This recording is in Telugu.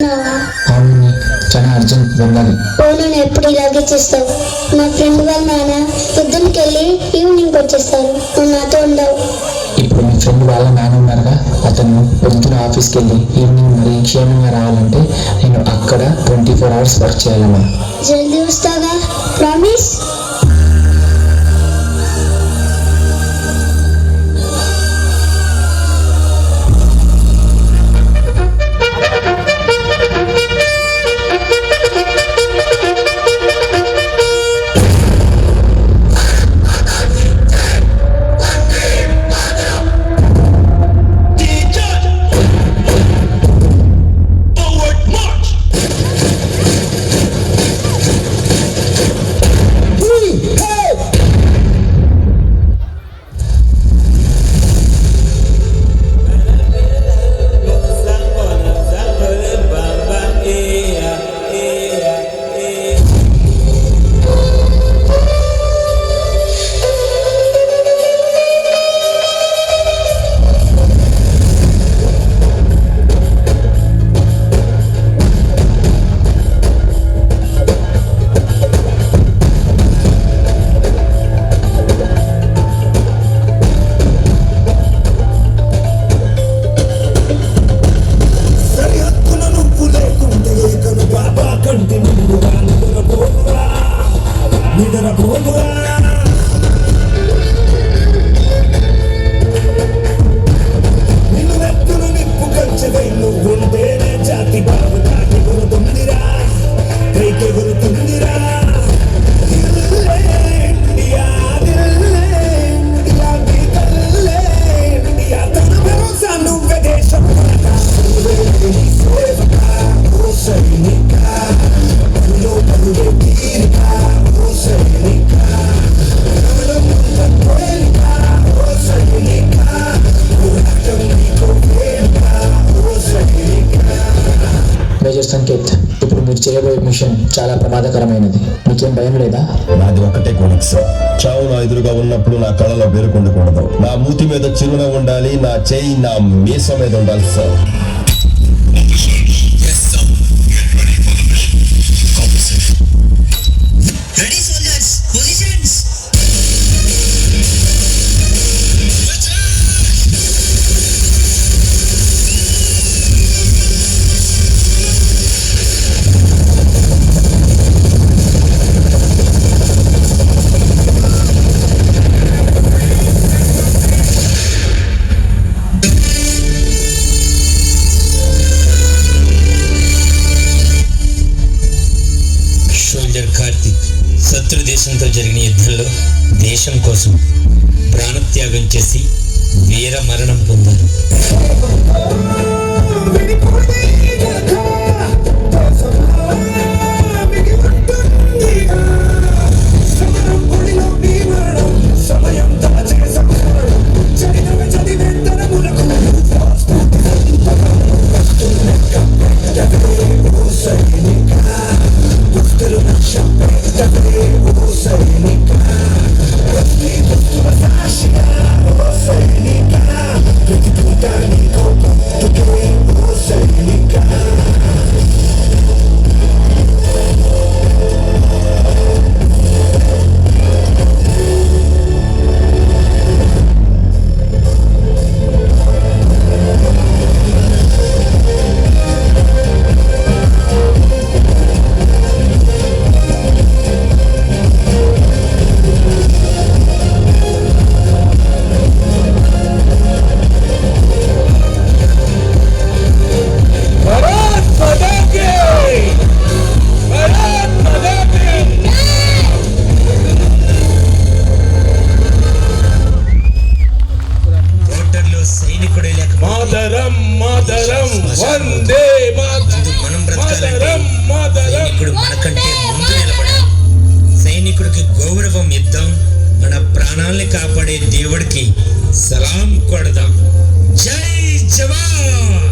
అవును, చాలా అర్జెంట్ వెళ్ళాలి. నేను ఎప్పుడు ఇలాగే చేస్తావు. మా ఫ్రెండ్ వాళ్ళ నాన్న పొద్దున్నకి వెళ్ళి ఈవినింగ్ వచ్చేస్తారు. నువ్వు నాతో ఉండవు. ఇప్పుడు మీ ఫ్రెండ్ వాళ్ళ నాన్న ఉన్నారుగా, అతను పొద్దున ఆఫీస్కి వెళ్ళి ఈవినింగ్ మరి క్షేమంగా రావాలంటే నేను అక్కడ 24 hours వర్క్ చేయాలమ్మా. జల్దీ వస్తాగా, ప్రామిస్. మేజర్ సంకేత్, ఇప్పుడు మీరు చేయబోయే మిషన్ చాలా ప్రమాదకరమైనది. మీకేం భయం లేదా? నాది ఒక్కటే కోరిక సార్, చావు నా ఎదురుగా ఉన్నప్పుడు నా కళలో వేరుకుండకూడదు. నా మూతి మీద చిరునవ్వు ఉండాలి, నా చేయి నా మీసం మీద ఉండాలి సార్. కార్తిక్ శత్రు దేశంతో జరిగిన యుద్ధంలో దేశం కోసం ప్రాణత్యాగం చేసి వీర మరణం పొందారు. మనం బ్రతకాలంటే సైనికుడు మనకంటే ముందు నిలబడాలి. సైనికుడికి గౌరవం ఇద్దాం, మన ప్రాణాల్ని కాపాడే దేవుడికి సలాం కొడదాం. జై జవాన్.